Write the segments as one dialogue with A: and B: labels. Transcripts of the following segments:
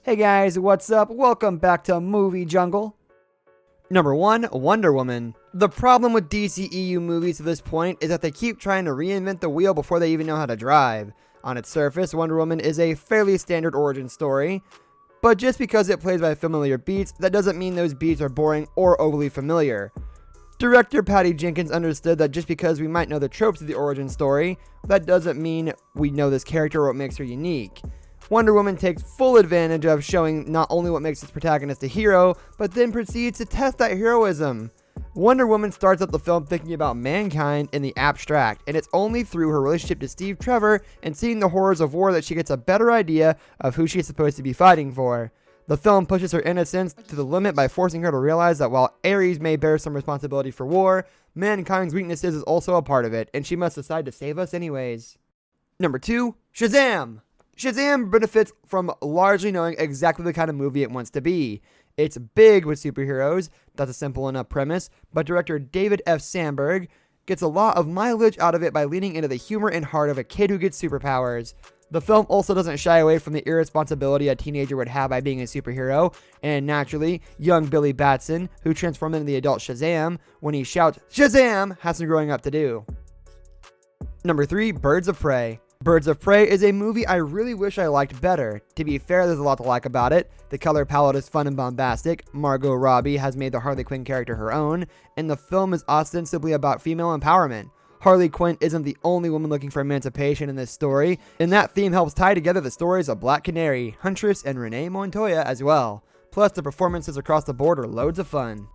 A: Hey guys, what's up? Welcome back to Movie Jungle. Number 1, Wonder Woman. The problem with DCEU movies to this point is that they keep trying to reinvent the wheel before they even know how to drive. On its surface, Wonder Woman is a fairly standard origin story, but just because it plays by familiar beats, that doesn't mean those beats are boring or overly familiar. Director Patty Jenkins understood that just because we might know the tropes of the origin story, that doesn't mean we know this character or what makes her unique. Wonder Woman takes full advantage of showing not only what makes its protagonist a hero, but then proceeds to test that heroism. Wonder Woman starts out the film thinking about mankind in the abstract, and it's only through her relationship to Steve Trevor and seeing the horrors of war that she gets a better idea of who she's supposed to be fighting for. The film pushes her innocence to the limit by forcing her to realize that while Ares may bear some responsibility for war, mankind's weaknesses is also a part of it, and she must decide to save us anyways. Number 2, Shazam! Shazam benefits from largely knowing exactly the kind of movie it wants to be. It's big with superheroes, that's a simple enough premise, but director David F. Sandberg gets a lot of mileage out of it by leaning into the humor and heart of a kid who gets superpowers. The film also doesn't shy away from the irresponsibility a teenager would have by being a superhero, and naturally, young Billy Batson, who transformed into the adult Shazam, when he shouts, "Shazam!" has some growing up to do. Number 3, Birds of Prey. Birds of Prey is a movie I really wish I liked better. To be fair, there's a lot to like about it. The color palette is fun and bombastic, Margot Robbie has made the Harley Quinn character her own, and the film is ostensibly about female empowerment. Harley Quinn isn't the only woman looking for emancipation in this story, and that theme helps tie together the stories of Black Canary, Huntress, and Renee Montoya as well. Plus, the performances across the board are loads of fun.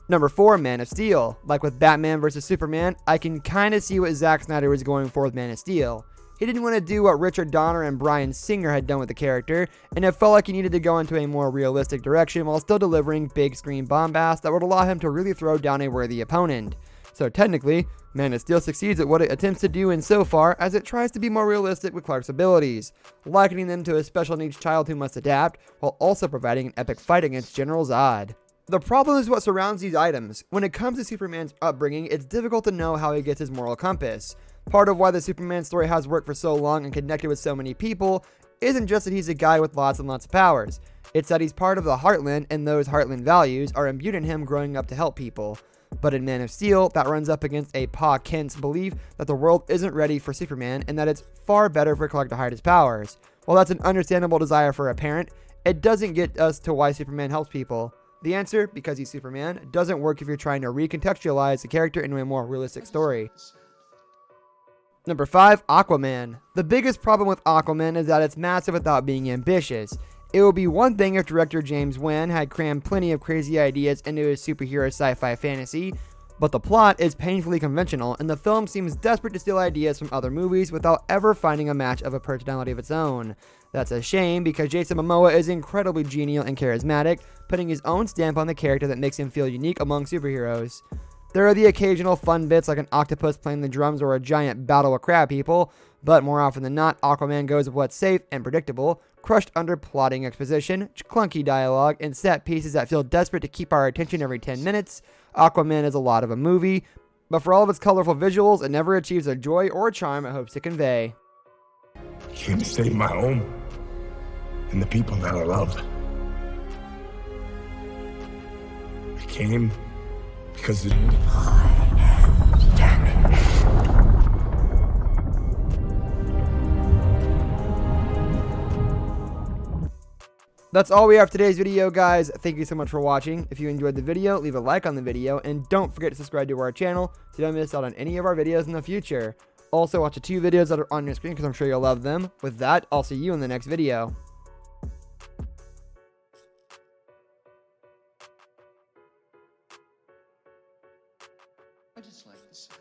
A: Number 4, Man of Steel. Like with Batman vs Superman, I can kinda see what Zack Snyder was going for with Man of Steel. He didn't want to do what Richard Donner and Bryan Singer had done with the character, and it felt like he needed to go into a more realistic direction while still delivering big screen bombast that would allow him to really throw down a worthy opponent. So technically, Man of Steel succeeds at what it attempts to do insofar as it tries to be more realistic with Clark's abilities, likening them to a special needs child who must adapt, while also providing an epic fight against General Zod. The problem is what surrounds these items. When it comes to Superman's upbringing, it's difficult to know how he gets his moral compass. Part of why the Superman story has worked for so long and connected with so many people isn't just that he's a guy with lots and lots of powers. It's that he's part of the Heartland, and those Heartland values are imbued in him growing up to help people. But in Man of Steel, that runs up against a Pa Kent's belief that the world isn't ready for Superman and that it's far better for Clark to hide his powers. While that's an understandable desire for a parent, it doesn't get us to why Superman helps people. The answer, because he's Superman, doesn't work if you're trying to recontextualize the character into a more realistic story. Number 5, Aquaman. The biggest problem with Aquaman is that it's massive without being ambitious. It would be one thing if director James Wan had crammed plenty of crazy ideas into his superhero sci-fi fantasy, but the plot is painfully conventional, and the film seems desperate to steal ideas from other movies without ever finding a match of a personality of its own. That's a shame because Jason Momoa is incredibly genial and charismatic, putting his own stamp on the character that makes him feel unique among superheroes. There are the occasional fun bits like an octopus playing the drums or a giant battle with crab people, but more often than not, Aquaman goes with what's safe and predictable, crushed under plotting exposition, clunky dialogue, and set pieces that feel desperate to keep our attention every 10 minutes. Aquaman is a lot of a movie, but for all of its colorful visuals, it never achieves the joy or charm it hopes to convey.
B: I came to save my home and the people that I love. I came because I am damaged.
A: That's all we have for today's video, guys. Thank you so much for watching. If you enjoyed the video, leave a like on the video, and don't forget to subscribe to our channel so you don't miss out on any of our videos in the future. Also, watch the 2 videos that are on your screen because I'm sure you'll love them. With that, I'll see you in the next video.
C: I just like the sound.